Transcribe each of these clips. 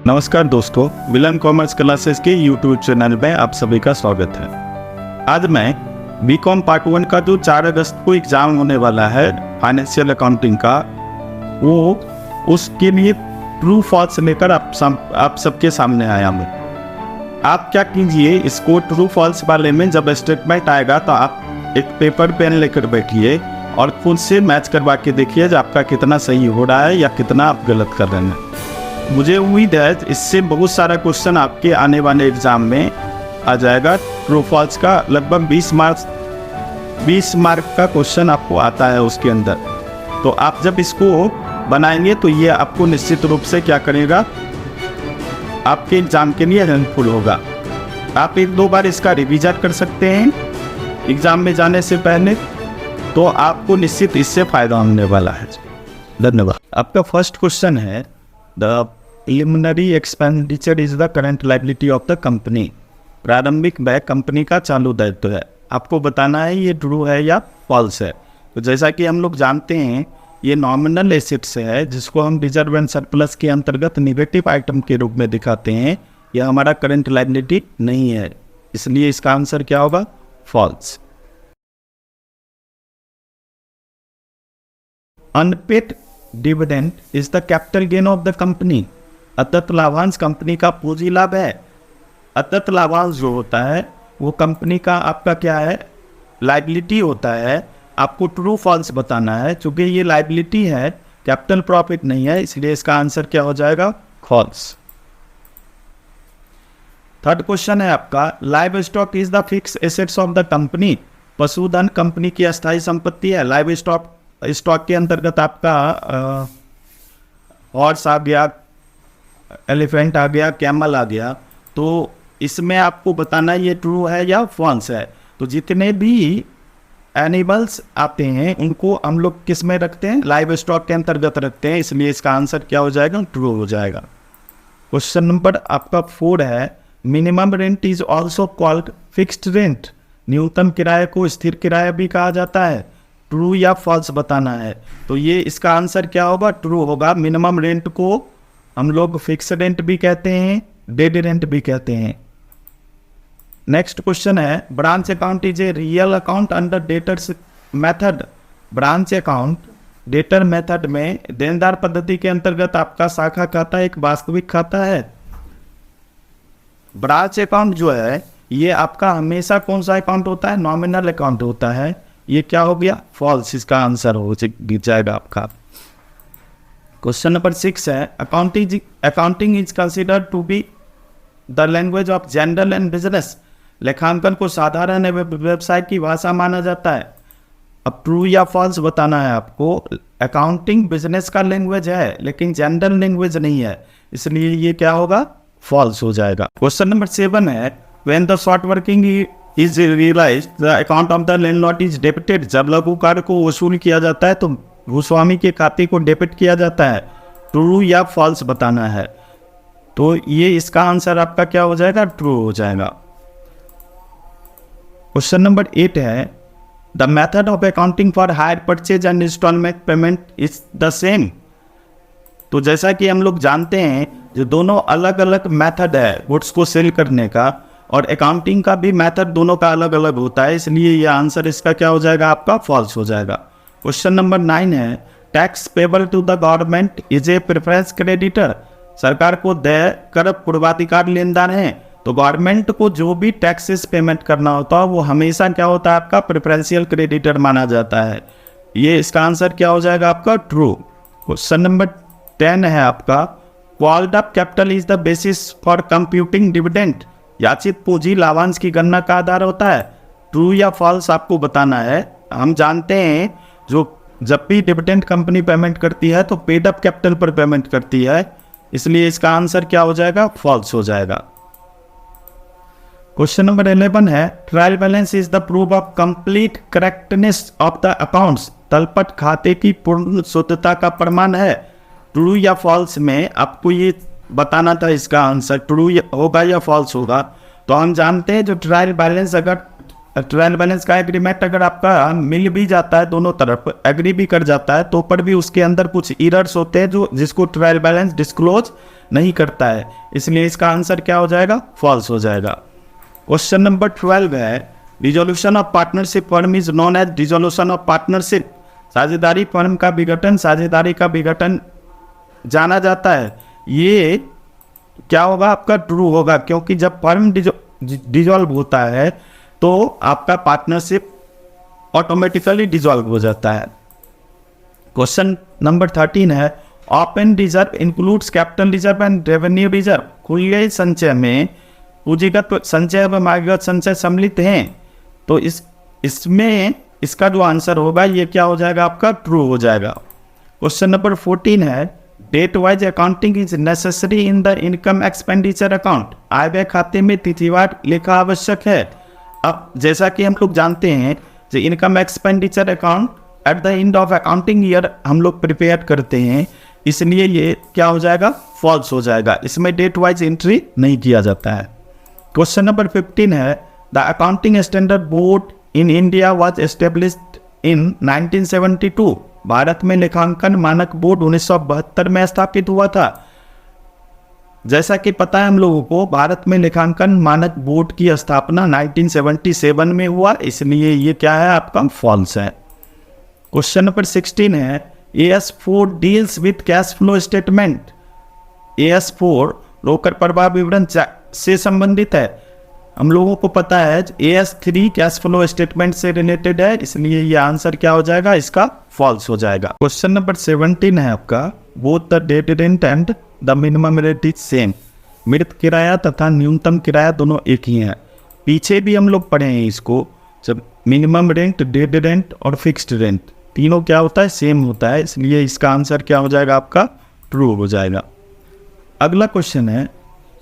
नमस्कार दोस्तों, मिलन commerce classes के यूट्यूब चैनल में आप सभी का स्वागत है। आज मैं बीकॉम पार्ट 1 का जो 4 अगस्त को एग्ज़ाम होने वाला है फाइनेंशियल अकाउंटिंग का, वो उसके लिए ट्रू फॉल्स लेकर आप सबके सामने आया हूँ। आप क्या कीजिए, इसको ट्रू फॉल्स वाले में जब स्टेटमेंट आएगा तो आप एक पेपर पेन लेकर बैठिए और खुद से मैच करवा के देखिए आपका कितना सही हो रहा है या कितना आप गलत कर रहे हैं। मुझे उम्मीद है इससे बहुत सारा क्वेश्चन आपके आने वाले एग्जाम में आ जाएगा। ट्रू फॉल्स का लगभग 20 मार्क का क्वेश्चन आपको आता है उसके अंदर। तो आप जब इसको बनाएंगे तो ये आपको निश्चित रूप से क्या करेगा, आपके एग्जाम के लिए हेल्पफुल होगा। आप 1-2 बार इसका रिवीजन कर सकते हैं एग्जाम में जाने से पहले, तो आपको निश्चित इससे फायदा होने वाला है। धन्यवाद। आपका फर्स्ट क्वेश्चन है, The preliminary expenditure is the current liability of the company। प्रारंभिक व्यय कंपनी का चालू दायित्व है। आपको बताना है ये ट्रू है या फॉल्स है। तो जैसा कि हम लोग जानते हैं ये नॉमिनल एसेट्स है, जिसको हम रिजर्व एंड सरप्लस के अंतर्गत निगेटिव आइटम के रूप में दिखाते हैं। यह हमारा करंट लायबिलिटी नहीं है, इसलिए इसका आंसर क्या होगा, false. Unpaid dividend is the capital gain of the company. अतत लाभांश कंपनी का पूंजी लाभ है। अतत लाभांश जो होता है वो कंपनी का आपका क्या है, लायबिलिटी होता है। आपको ट्रू फॉल्स बताना है। चूंकि ये लायबिलिटी है, कैपिटल प्रॉफिट नहीं है, इसलिए इसका आंसर क्या हो जाएगा, फॉल्स। थर्ड क्वेश्चन है आपका, live stock is the fix assets of the company. पशुधन कंपनी की अस्थायी संपत्ति है। लाइव स्टॉक के अंतर्गत आपका हॉर्स आ गया, एलिफेंट आ गया, कैमल आ गया। तो इसमें आपको बताना ये ट्रू है या फॉल्स है। तो जितने भी एनिमल्स आते हैं उनको हम लोग किस में रखते हैं, लाइव स्टॉक के अंतर्गत रखते हैं, इसलिए इसका आंसर क्या हो जाएगा, ट्रू हो जाएगा। क्वेश्चन नंबर आपका 4 है, minimum rent is also called fixed rent. न्यूनतम किराए को स्थिर किराया भी कहा जाता है। ट्रू या फॉल्स बताना है। तो ये इसका आंसर क्या होगा, ट्रू होगा। मिनिमम रेंट को हम लोग फिक्स रेंट भी कहते हैं, डेड रेंट भी कहते हैं। नेक्स्ट क्वेश्चन है, branch account is a real account under debtors method. Branch account debtor method में देनदार पद्धति के अंतर्गत आपका शाखा खाता एक वास्तविक खाता है। ब्रांच अकाउंट जो है ये आपका हमेशा कौन सा अकाउंट होता है, नॉमिनल अकाउंट होता है। ये क्या हो गया, फॉल्स। इसका आंसर हो जाएगा आपका। क्वेश्चन नंबर 6 है, accounting is considered to be the language of general and business. लेखांकन को साधारण एवं व्यवसाय की भाषा माना जाता है। अब ट्रू या फॉल्स बताना है आपको। अकाउंटिंग बिजनेस का लैंग्वेज है लेकिन जनरल लैंग्वेज नहीं है, इसलिए ये क्या होगा, फॉल्स हो जाएगा। क्वेश्चन नंबर 7 है, when the short working is realised the account of the landlord is debited. जब लघु कार्य को वसूल किया जाता है तो भूस्वामी के खाते को डेबिट किया जाता है। ट्रू या फॉल्स बताना है। तो ये इसका आंसर आपका क्या हो जाएगा, ट्रू हो जाएगा। क्वेश्चन नंबर 8 है, the method of accounting for hire purchase and instalment payment is the same. तो जैसा कि हम लोग जानते हैं जो दोनों अलग अलग मेथड है गुड्स को सेल करने का, और अकाउंटिंग का भी मेथड दोनों का अलग अलग होता है, इसलिए यह आंसर इसका क्या हो जाएगा, आपका फॉल्स हो जाएगा। क्वेश्चन नंबर 9 है, tax payable to the government is a preference creditor. सरकार को देय कर पूर्वाधिकार लेनदार है। तो गवर्नमेंट को जो भी टैक्सेस पेमेंट करना होता है वो हमेशा क्या होता है, आपका प्रेफरेंशियल क्रेडिटर माना जाता है। ये इसका आंसर क्या हो जाएगा, आपका ट्रू। क्वेश्चन नंबर 10 है आपका, called up capital is the basis for computing dividend. याचित पूंजी लाभांश की गणना का आधार होता है। ट्रू या फॉल्स आपको बताना है। हम जानते हैं जो जब भी डिविडेंड कंपनी पेमेंट करती है तो पेड अप कैपिटल पर पेमेंट करती है, इसलिए इसका आंसर क्या हो जाएगा, फॉल्स हो जाएगा। क्वेश्चन नंबर 11 है, trial balance is the proof of complete correctness of the accounts. तलपट खाते की पूर्ण शुद्धता का प्रमाण है। ट्रू या फॉल्स में आपको ये बताना था, इसका आंसर ट्रू होगा या फॉल्स होगा। तो हम जानते हैं जो ट्रायल बैलेंस, अगर ट्रायल बैलेंस का एग्रीमेंट अगर आपका मिल भी जाता है, दोनों तरफ एग्री भी कर जाता है, तो पर भी उसके अंदर कुछ एरर्स होते हैं जो जिसको ट्रायल बैलेंस डिस्क्लोज नहीं करता है, इसलिए इसका आंसर क्या हो जाएगा, फॉल्स हो जाएगा। क्वेश्चन नंबर 12 है dissolution of partnership firm is known as dissolution of partnership. साझेदारी फर्म का विघटन साझेदारी का विघटन जाना जाता है। ये क्या होगा, आपका ट्रू होगा, क्योंकि जब फर्म डिसॉल्व होता है तो आपका पार्टनरशिप ऑटोमेटिकली डिसॉल्व हो जाता है। क्वेश्चन नंबर 13 है open reserve includes capital reserve and revenue reserve. खुले संचय में पूंजीगत संचय व मार्गगत संचय सम्मिलित हैं, तो इसमें इसका जो आंसर होगा ये क्या हो जाएगा, आपका ट्रू हो जाएगा। क्वेश्चन नंबर 14 है date wise accounting is necessary in the income expenditure account. आय व्यय खाते में तिथिवार लेखा आवश्यक है। अब जैसा कि हम लोग जानते हैं जो income expenditure account eight the end of accounting year हम लोग प्रिपेयर करते हैं, इसलिए ये क्या हो जाएगा, फॉल्स हो जाएगा। इसमें डेट वाइज एंट्री नहीं किया जाता है। क्वेश्चन नंबर 15 है the accounting standard board in India was established in 1972। Bharat में लेखांकन मानक बोर्ड 1972 में स्थापित हुआ था। जैसा कि पता है हम लोगों को, भारत में लेखांकन मानक बोर्ड की स्थापना 1977 में हुआ, इसलिए ये क्या है, आपका फॉल्स है। क्वेश्चन नंबर 16 है AS4 deals with cash flow statement. AS4 रोकड़ प्रवाह विवरण से संबंधित है। हम लोगों को पता है AS3 कैश फ्लो स्टेटमेंट से रिलेटेड है, इसलिए ये आंसर क्या हो जाएगा, इसका फॉल्स हो जाएगा। क्वेश्चन नंबर 17 है आपका both the dead rent and the minimum rent is same. मृत किराया तथा न्यूनतम किराया दोनों एक ही हैं। पीछे भी हम लोग पढ़े हैं इसको, जब मिनिमम रेंट, डेड रेंट और फिक्स्ड रेंट तीनों क्या होता है, सेम होता है, इसलिए इसका आंसर क्या हो जाएगा, आपका ट्रू हो जाएगा। अगला क्वेश्चन है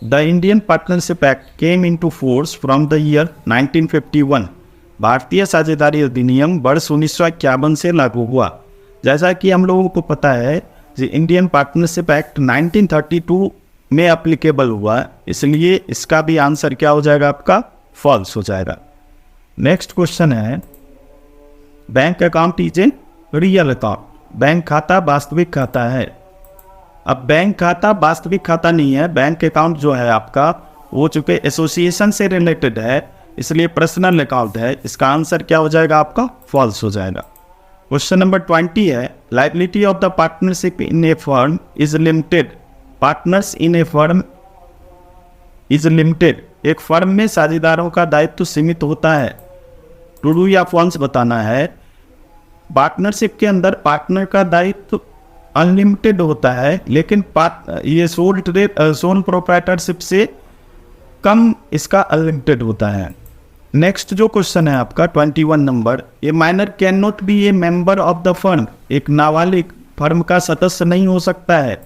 the Indian partnership act came into force from the year 1951। भारतीय साझेदारी अधिनियम वर्ष 1951 से लागू हुआ। जैसा कि हम लोगों को पता है कि इंडियन पार्टनरशिप एक्ट 1932 में अप्लीकेबल हुआ, इसलिए इसका भी आंसर क्या हो जाएगा, आपका फॉल्स हो जाएगा। नेक्स्ट क्वेश्चन है bank account is a real account. Bank खाता वास्तविक खाता है। अब बैंक खाता वास्तविक खाता नहीं है, बैंक अकाउंट जो है आपका वो चूंकि एसोसिएशन से रिलेटेड है, इसलिए पर्सनल अकाउंट है। इसका आंसर क्या हो जाएगा, आपका फॉल्स हो जाएगा। क्वेश्चन नंबर 20 है liability of the partnership in A firm is limited. Partners in A firm is limited. एक फर्म में साझेदारों का दायित्व सीमित होता है। ट्रू या फॉल्स बताना है। पार्टनरशिप के अंदर पार्टनर का दायित्व अनलिमिटेड होता है, लेकिन ये सोल प्रोप्राइटरशिप से कम इसका अनलिमिटेड होता है। नेक्स्ट जो क्वेश्चन है आपका 21 number, A minor can not be A member of the firm. एक नाबालिग फर्म का सदस्य नहीं हो सकता है।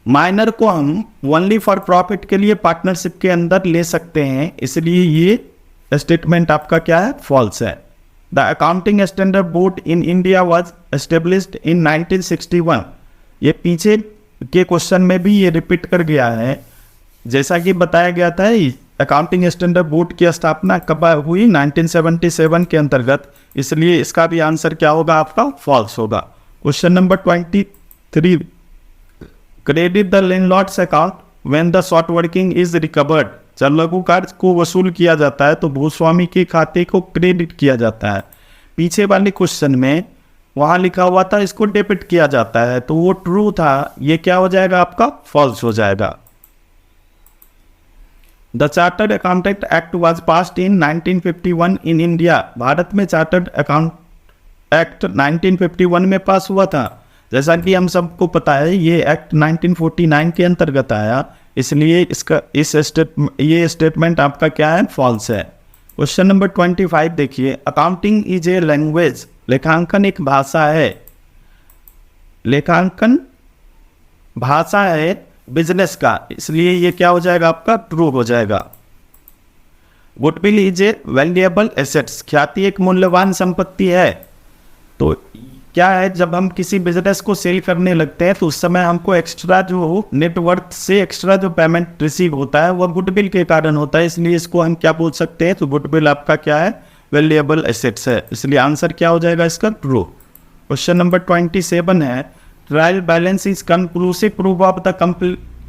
माइनर को हम ओनली फॉर प्रॉफिट के लिए पार्टनरशिप के अंदर ले सकते हैं, इसलिए ये स्टेटमेंट आपका क्या है, फॉल्स है। The accounting standard board in India was established in 1961। ये पीछे के क्वेश्चन में भी ये रिपीट कर गया है। जैसा कि बताया गया था अकाउंटिंग स्टैंडर्ड बोर्ड की स्थापना कब हुई, 1977 के अंतर्गत, इसलिए इसका भी आंसर क्या होगा, आपका फॉल्स होगा। Question number 23 credit the landlords account when the short working is recovered. जब लघु कार्य को वसूल किया जाता है तो भूस्वामी के खाते को क्रेडिट किया जाता है। पीछे वाले क्वेश्चन में वहां लिखा हुआ था इसको डेबिट किया जाता है, तो वो ट्रू था, ये क्या हो जाएगा, आपका फॉल्स हो जाएगा। The chartered accountant act was passed in 1951 in India. Bharat में चार्टर्ड अकाउंट एक्ट 1951 में पास हुआ था। जैसा कि हम सबको पता है ये एक्ट 1949 के अंतर्गत आया, इसलिए इसका ये स्टेटमेंट आपका क्या है, फॉल्स है। क्वेश्चन नंबर 25 देखिए, अकाउंटिंग इज ए लैंग्वेज। लेखांकन एक भाषा है। लेखांकन भाषा है बिजनेस का, इसलिए ये क्या हो जाएगा, आपका ट्रू हो जाएगा। Goodwill is a valuable assets. ख्याति एक मूल्यवान संपत्ति है। तो क्या है, जब हम किसी बिजनेस को सेल करने लगते हैं तो उस समय हमको एक्स्ट्रा जो नेटवर्थ से एक्स्ट्रा जो पेमेंट रिसीव होता है वह गुडविल के कारण होता है, इसलिए इसको हम क्या बोल सकते हैं, तो गुडविल आपका क्या है, वैल्यूएबल एसेट्स है, इसलिए आंसर क्या हो जाएगा इसका, ट्रू। क्वेश्चन नंबर 27 है trial balance is conclusive proof of the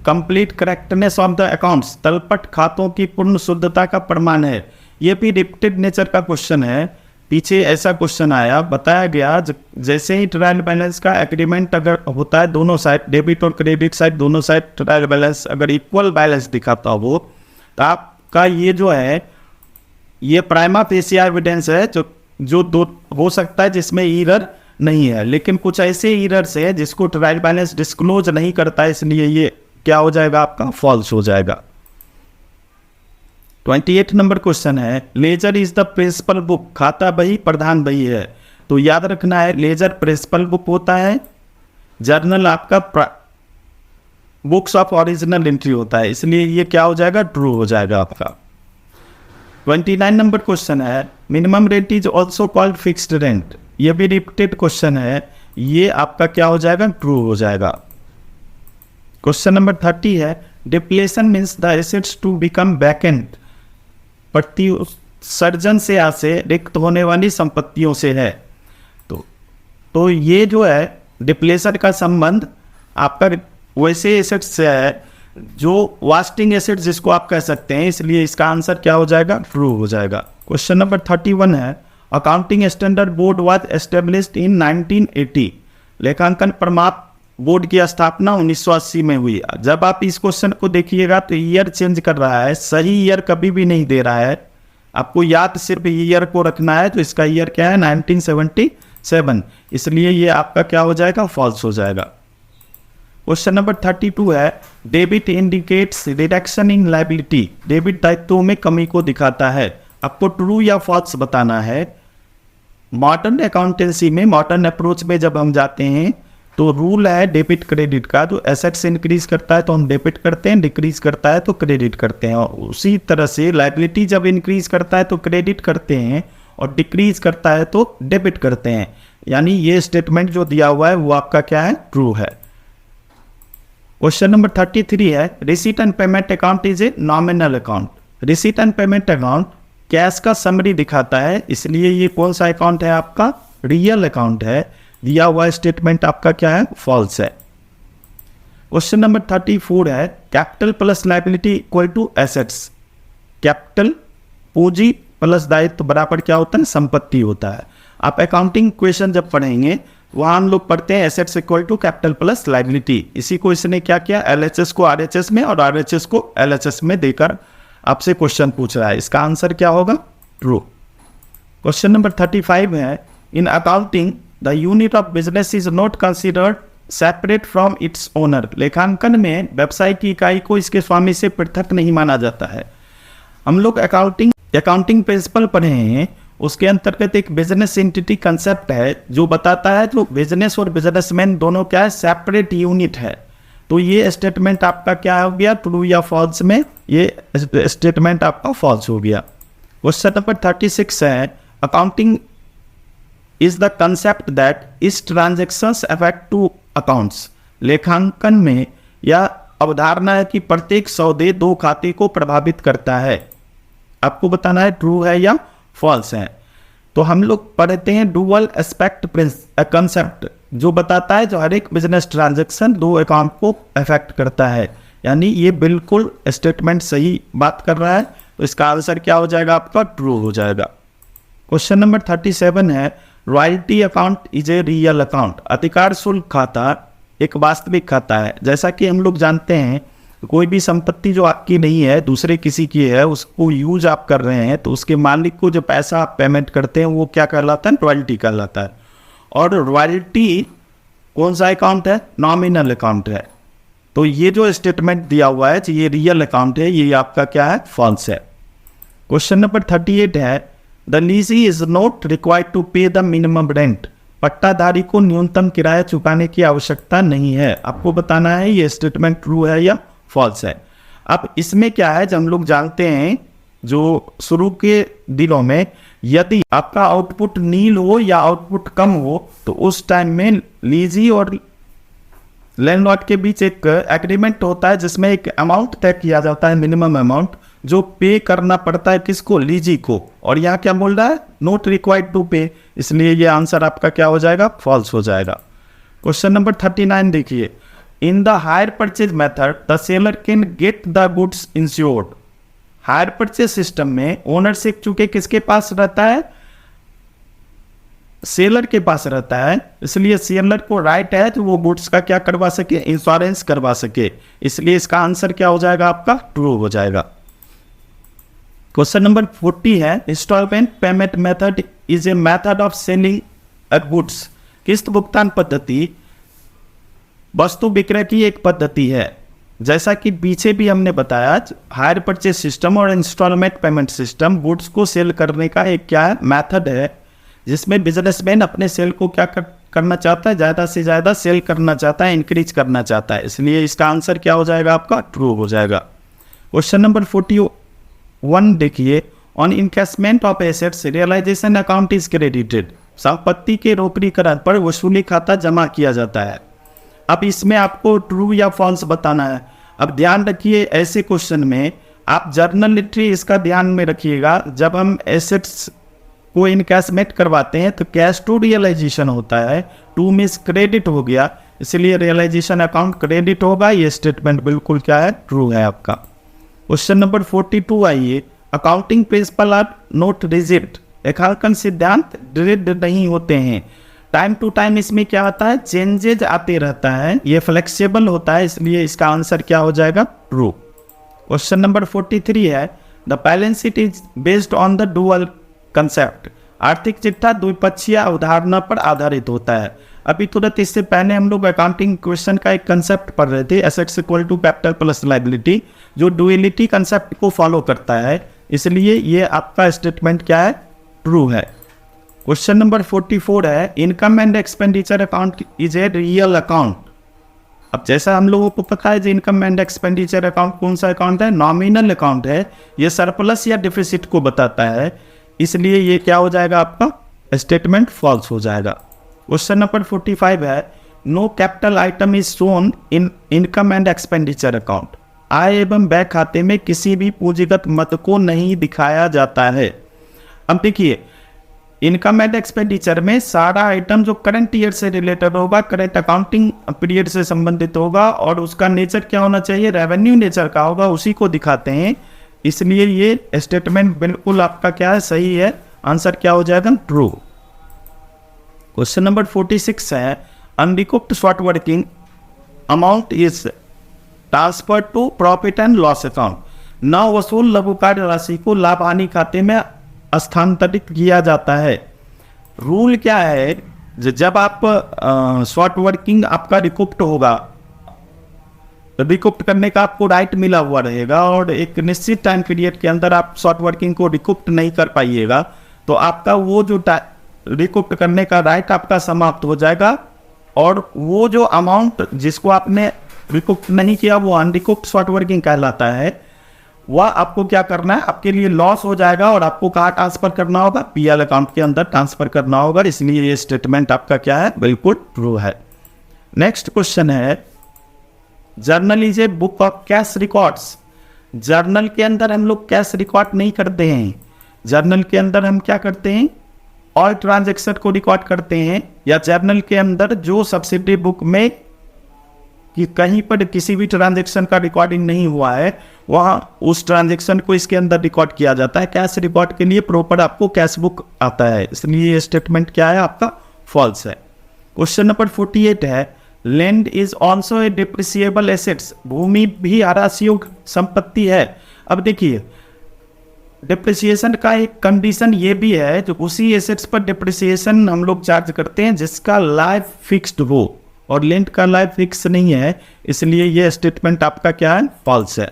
complete correctness of the accounts, तलपट खातों की पूर्ण शुद्धता का प्रमाण है। ये भी रिपीटेड नेचर का क्वेश्चन है। पीछे ऐसा क्वेश्चन आया, बताया गया जैसे ही ट्रायल बैलेंस का एग्रीमेंट अगर होता है दोनों साइड, डेबिट और क्रेडिट साइड दोनों साइड ट्रायल बैलेंस अगर इक्वल बैलेंस दिखाता हो तो आपका ये जो है ये प्राइमा फेसी एविडेंस है जो दो हो सकता है जिसमें ईरर नहीं है। लेकिन कुछ ऐसे ईरर्स है जिसको ट्रायल बैलेंस डिस्क्लोज नहीं करता है, इसलिए ये क्या हो जाएगा आपका फॉल्स हो जाएगा। 28 नंबर क्वेश्चन है, ledger is the principal book, खाता बही प्रधान बही है। तो याद रखना है लेजर प्रिंसिपल बुक होता है, जर्नल आपका बुक्स ऑफ ओरिजिनल एंट्री होता है, इसलिए ये क्या हो जाएगा ट्रू हो जाएगा आपका। 29 नंबर क्वेश्चन है, minimum rent is also called fixed rent. ये भी रिपीटेड क्वेश्चन है, ये आपका क्या हो जाएगा ट्रू हो जाएगा। क्वेश्चन नंबर 30 है, depletion means the assets to become vacant, सर्जन से आसे रिक्त होने वाली संपत्तियों से है। तो ये जो है डिप्लेशन का संबंध आपका वैसे एसेट्स से है जो वास्टिंग एसेट्स जिसको आप कह सकते हैं, इसलिए इसका आंसर क्या हो जाएगा ट्रू हो जाएगा। क्वेश्चन नंबर 31 है, accounting standard board was established in 1980, लेखांकन प्रमाप बोर्ड की स्थापना 1980 में हुई। जब आप इस क्वेश्चन को देखिएगा तो ईयर चेंज कर रहा है, सही ईयर कभी भी नहीं दे रहा है, आपको याद सिर्फ ईयर को रखना है। तो इसका ईयर क्या है 1977, इसलिए ये आपका क्या हो जाएगा फॉल्स हो जाएगा। क्वेश्चन नंबर 32 है, debit indicates reduction in liability, debit दायित्वों में कमी को दिखाता है। आपको ट्रू या फॉल्स बताना है। मॉडर्न अकाउंटेंसी में, मॉडर्न अप्रोच में जब हम जाते हैं तो रूल है डेबिट क्रेडिट का, जो एसेट्स इंक्रीज करता है तो हम डेबिट करते हैं, डिक्रीज करता है तो क्रेडिट करते हैं। और उसी तरह से लायबिलिटी जब इंक्रीज करता है तो क्रेडिट करते हैं और डिक्रीज करता है तो डेबिट करते हैं। यानी ये स्टेटमेंट जो दिया हुआ है वो आपका क्या है ट्रू है। क्वेश्चन नंबर 33 है, receipt and payment account is a nominal account. Receipt and payment account cash का समरी दिखाता है, इसलिए ये कौन सा अकाउंट है आपका रियल अकाउंट है। दिया हुआ स्टेटमेंट आपका क्या है फॉल्स है। क्वेश्चन नंबर 34 है, capital plus liability equal to assets. Capital पूंजी प्लस दायित्व बराबर क्या होता है संपत्ति होता है। आप अकाउंटिंग क्वेश्चन जब पढ़ेंगे वहां हम लोग पढ़ते हैं assets equal to capital plus liability. इसी को इसने क्या किया, एलएचएस को आरएचएस में और आरएचएस को एलएचएस में देकर आपसे क्वेश्चन पूछ रहा है। इसका आंसर क्या होगा ट्रू। क्वेश्चन नंबर 35 है, in accounting the unit of business is not considered separate from its owner. लेखांकन में व्यवसाय की इकाई को इसके स्वामी से पृथक नहीं माना जाता है। हम लोग अकाउंटिंग प्रिंसिपल पढ़े हैं, उसके अंतर्गत एक बिजनेस एंटिटी कंसेप्ट है जो बताता है जो बिजनेस और बिजनेसमैन दोनों क्या है सेपरेट यूनिट है। तो ये स्टेटमेंट आपका क्या हो गया ट्रू या फॉल्स में, ये स्टेटमेंट आपका फॉल्स हो गया। क्वेश्चन नंबर 36 है, accounting is the concept that इस ट्रांजेक्शंस अफेक्ट टू अकाउंट्स। लेखांकन में यह अवधारणा है कि प्रत्येक सौदे दो खाते को प्रभावित करता है। आपको बताना है ट्रू है या फॉल्स है। तो हम लोग पढ़ते हैं डुअल एस्पेक्ट कंसेप्ट, जो बताता है जो हर एक बिजनेस ट्रांजेक्शन दो अकाउंट को अफेक्ट करता है। यानी ये बिल्कुल स्टेटमेंट सही बात कर रहा है, तो इसका आंसर क्या हो जाएगा आपका ट्रू हो जाएगा। क्वेश्चन नंबर 37 है, royalty account is a real account. अधिकार शुल्क खाता एक वास्तविक खाता है। जैसा कि हम लोग जानते हैं कोई भी संपत्ति जो आपकी नहीं है दूसरे किसी की है, उसको यूज आप कर रहे हैं, तो उसके मालिक को जो पैसा आप पेमेंट करते हैं वो क्या कहलाता है रॉयल्टी कहलाता है। और रॉयल्टी कौन सा अकाउंट है नॉमिनल अकाउंट है। तो ये जो स्टेटमेंट दिया हुआ है ये रियल अकाउंट है, ये आपका क्या है फॉल्स है। क्वेश्चन नंबर 38 है, the lessee is not required to pay the minimum rent. पट्टाधारी को न्यूनतम किराया चुकाने की आवश्यकता नहीं है। आपको बताना है ये स्टेटमेंट ट्रू है या फॉल्स है। अब इसमें क्या है, जब हम लोग जानते हैं जो शुरू के दिनों में यदि आपका आउटपुट नील हो या आउटपुट कम हो तो उस टाइम में लीजी और लैंडलॉर्ड के बीच एक एग्रीमेंट होता है जिसमें एक अमाउंट तय किया जाता है मिनिमम अमाउंट जो पे करना पड़ता है किसको लीजी को। और यहाँ क्या बोल रहा है नॉट रिक्वायर्ड टू पे, इसलिए ये आंसर आपका क्या हो जाएगा फॉल्स हो जाएगा। क्वेश्चन नंबर 39 देखिए, in the hire purchase method the seller can get the goods insured. Hire purchase system में ओनरशिप चूंकि किसके पास रहता है, सेलर के पास रहता है, इसलिए सेलर को राइट है तो वो गुड्स का क्या करवा सके, इंश्योरेंस करवा सके। इसलिए इसका आंसर क्या हो जाएगा आपका, ट्रू हो जाएगा। क्वेश्चन नंबर 40 है, installment payment method is a method of selling a goods. किस्त भुगतान पद्धति वस्तु विक्रय की एक पद्धति है। जैसा कि पीछे भी हमने बताया, हायर परचेज सिस्टम और इंस्टॉलमेंट पेमेंट सिस्टम गुड्स को सेल करने का एक क्या है, मेथड है, जिसमें बिजनेसमैन अपने सेल को क्या करना चाहता है, ज़्यादा से ज़्यादा सेल करना चाहता है, इंक्रीज करना चाहता है। इसलिए इसका आंसर क्या हो जाएगा आपका, ट्रू हो जाएगा। क्वेश्चन नंबर 41 देखिए, on encashment of assets realisation account is credited. संपत्ति के रोकड़ीकरण पर वसूली खाता जमा किया जाता है। अब इसमें आपको ट्रू या फॉल्स बताना है। अब ध्यान रखिए, ऐसे क्वेश्चन में आप जर्नल एंट्री इसका ध्यान में रखिएगा। जब हम एसेट्स को इनकैशमेंट करवाते हैं तो कैश टू रियलाइजेशन होता है, टू मीन्स क्रेडिट हो गया, इसलिए रियलाइजेशन अकाउंट क्रेडिट होगा। ये स्टेटमेंट बिल्कुल क्या है, ट्रू है आपका। क्वेश्चन नंबर 42 आइए, accounting principle are not rigid. लेखांकन सिद्धांत दृढ़ नहीं होते हैं। टाइम टू टाइम इसमें क्या आता है, चेंजेज आते रहता है, ये फ्लेक्सिबल होता है, इसलिए इसका आंसर क्या हो जाएगा, ट्रू। क्वेश्चन नंबर 43 है, the balance sheet is based on the dual concept. आर्थिक चिट्ठा द्विपक्षीय अवधारणा पर आधारित होता है। अभी तुरंत इससे पहले हम लोग अकाउंटिंग क्वेश्चन का एक कंसेप्ट पढ़ रहे थे, assets equal to capital plus liability, जो डुअलिटी कंसेप्ट को फॉलो करता है, इसलिए ये आपका स्टेटमेंट क्या है, ट्रू है। क्वेश्चन नंबर 44 है, income and expenditure account is a real account. अब जैसा हम लोगों को पता है, इनकम एंड एक्सपेंडिचर अकाउंट कौन सा अकाउंट है, नॉमिनल अकाउंट है, ये सरप्लस या डिफिसिट को बताता है, इसलिए ये क्या हो जाएगा आपका, स्टेटमेंट फॉल्स हो जाएगा। क्वेश्चन नंबर 45 है, no capital item is shown in income and expenditure account. आय एवं व्यय खाते में किसी भी पूंजीगत मद को नहीं दिखाया जाता है। अब देखिए, इनकम एंड एक्सपेंडिचर में सारा आइटम जो करंट ईयर से रिलेटेड होगा, करंट अकाउंटिंग पीरियड से संबंधित होगा, और उसका नेचर क्या होना चाहिए, रेवेन्यू नेचर का होगा, उसी को दिखाते हैं, इसलिए ये स्टेटमेंट बिल्कुल आपका क्या है, सही है। आंसर क्या हो जाएगा, ट्रू। क्वेश्चन नंबर 46 है, unrecord short working amount is transfer to profit and loss account. न वसूल लघु कार्य राशि को लाभ हानि खाते में स्थानांतरित किया जाता है। रूल क्या है, जब आप शॉर्ट वर्किंग आपका रिकॉर्ड होगा, रिकॉर्ड करने का आपको राइट मिला हुआ रहेगा, और एक निश्चित टाइम पीरियड के अंदर आप शॉर्ट वर्किंग को रिकॉर्ड नहीं कर पाइएगा, तो आपका वो जो रिकॉर्ड करने का राइट आपका समाप्त हो जाएगा, और वो जो अमाउंट जिसको आपने रिकॉर्ड नहीं किया वो अनरिकॉर्ड शॉर्ट वर्किंग कहलाता है। वह आपको क्या करना है, आपके लिए लॉस हो जाएगा, और आपको कहाँ ट्रांसफर करना होगा, पीएल अकाउंट के अंदर ट्रांसफर करना होगा, इसलिए ये स्टेटमेंट आपका क्या है, बिल्कुल ट्रू है। नेक्स्ट क्वेश्चन है, journal is a book of cash records. Journal के अंदर हम लोग कैश रिकॉर्ड नहीं करते हैं, जर्नल के अंदर हम क्या करते हैं, ऑल ट्रांजैक्शन को रिकॉर्ड करते हैं, या जर्नल के अंदर जो सब्सिडी बुक में कि कहीं पर किसी भी ट्रांजैक्शन का रिकॉर्डिंग नहीं हुआ है, वहाँ उस ट्रांजैक्शन को इसके अंदर रिकॉर्ड किया जाता है। कैश रिकॉर्ड के लिए प्रॉपर आपको कैश बुक आता है, इसलिए ये स्टेटमेंट क्या है आपका, फॉल्स है। क्वेश्चन नंबर 48 है, land is also a depreciable assets. भूमि भी आराशियोग्य संपत्ति है। अब देखिए, डिप्रिसिएशन का एक कंडीशन ये भी है, जो उसी एसेट्स पर डिप्रिसिएशन हम लोग चार्ज करते हैं जिसका लाइफ फिक्स्ड हो, और लैंड का लाइफ फिक्स नहीं है, इसलिए ये स्टेटमेंट आपका क्या है, फॉल्स है।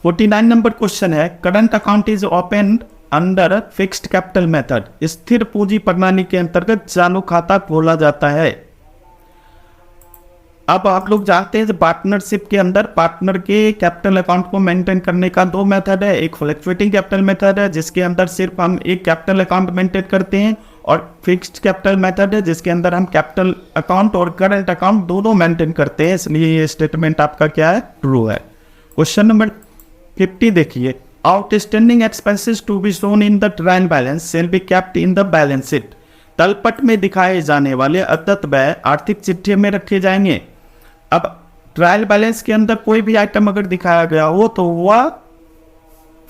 49 नंबर क्वेश्चन है, current account is open under fixed capital method. स्थिर पूंजी प्रणाली के अंतर्गत चालू खाता खोला जाता है। अब आप लोग जानते हैं पार्टनरशिप के अंदर पार्टनर के कैपिटल अकाउंट को मेंटेन करने का दो मेथड है। एक फ्लक्चुएटिंग कैपिटल मेथड है जिसके अंदर सिर्फ हम एक कैपिटल अकाउंट मेंटेन करते हैं, और फिक्स्ड कैपिटल मेथड है जिसके अंदर हम कैपिटल अकाउंट और करंट अकाउंट दोनों मेंटेन करते हैं, इसलिए ये स्टेटमेंट आपका क्या है, ट्रू है। क्वेश्चन नंबर 50 देखिए, outstanding expenses to be shown in the trial balance shall be kept in the balance sheet. तलपट में दिखाए जाने वाले अदत्त व्यय आर्थिक चिट्ठी में रखे जाएंगे। अब ट्रायल बैलेंस के अंदर कोई भी आइटम अगर दिखाया गया हो तो वह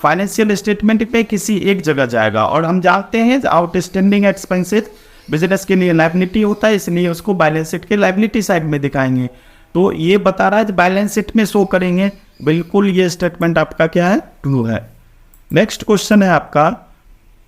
फाइनेंशियल स्टेटमेंट पे किसी एक जगह जाएगा, और हम जानते हैं आउटस्टैंडिंग एक्सपेंसेस बिजनेस के लिए लायबिलिटी होता है, इसलिए उसको बैलेंस शीट के लायबिलिटी साइड में दिखाएंगे। तो ये बता रहा है बैलेंस शीट में शो करेंगे, बिल्कुल ये स्टेटमेंट आपका क्या है, ट्रू है। नेक्स्ट क्वेश्चन है आपका,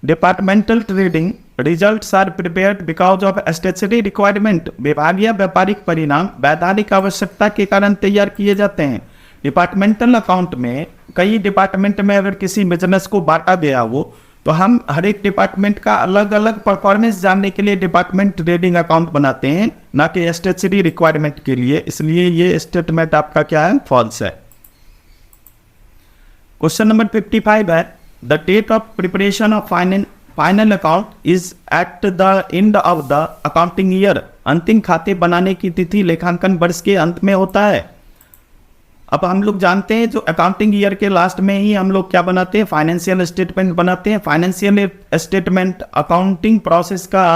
departmental trading results are prepared because of statutory requirement. विभागीय व्यापारिक परिणाम वैधानिक आवश्यकता के कारण तैयार किए जाते हैं। डिपार्टमेंटल अकाउंट में कई डिपार्टमेंट में अगर किसी बिजनेस को बांटा गया हो तो हम हर एक डिपार्टमेंट का अलग अलग परफॉर्मेंस जानने के लिए डिपार्टमेंट ट्रेडिंग अकाउंट बनाते हैं, ना कि स्टैट्यूटरी रिक्वायरमेंट के लिए, इसलिए ये स्टेटमेंट आपका क्या है, फॉल्स है। क्वेश्चन नंबर 55 है, the date of preparation of final account is at the end of the accounting year. अंतिम खाते बनाने की तिथि लेखांकन वर्ष के अंत में होता है। अब हम लोग जानते हैं जो अकाउंटिंग ईयर के लास्ट में ही हम लोग क्या बनाते हैं, फाइनेंशियल स्टेटमेंट बनाते हैं। फाइनेंशियल स्टेटमेंट अकाउंटिंग प्रोसेस का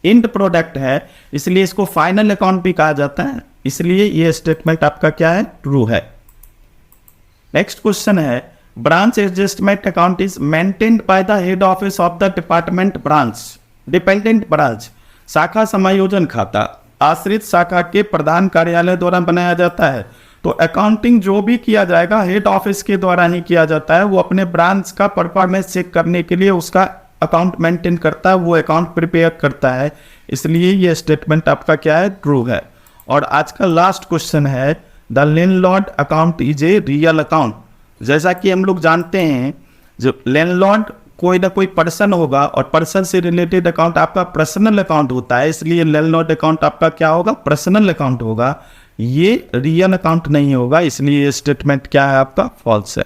एंड प्रोडक्ट है, इसलिए इसको फाइनल अकाउंट भी कहा जाता है, इसलिए ये स्टेटमेंट आपका क्या है, ट्रू है। नेक्स्ट क्वेश्चन है, branch adjustment account is maintained by the head office of the department branch. Dependent branch शाखा समायोजन खाता आश्रित शाखा के प्रधान कार्यालय द्वारा बनाया जाता है। तो अकाउंटिंग जो भी किया जाएगा हेड ऑफिस के द्वारा ही किया जाता है, वो अपने ब्रांच का परफॉर्मेंस चेक करने के लिए उसका अकाउंट मेंटेन करता है, वो अकाउंट प्रिपेयर करता है, इसलिए ये स्टेटमेंट आपका क्या है, ट्रू है। और आज का लास्ट क्वेश्चन है, the landlord account is a real account. जैसा कि हम लोग जानते हैं जो लैंडलॉर्ड कोई ना कोई पर्सन होगा और पर्सन से रिलेटेड अकाउंट आपका पर्सनल अकाउंट होता है, इसलिए लैंडलॉर्ड अकाउंट आपका क्या होगा, पर्सनल अकाउंट होगा, ये रियल अकाउंट नहीं होगा, इसलिए ये स्टेटमेंट क्या है आपका, फॉल्स है।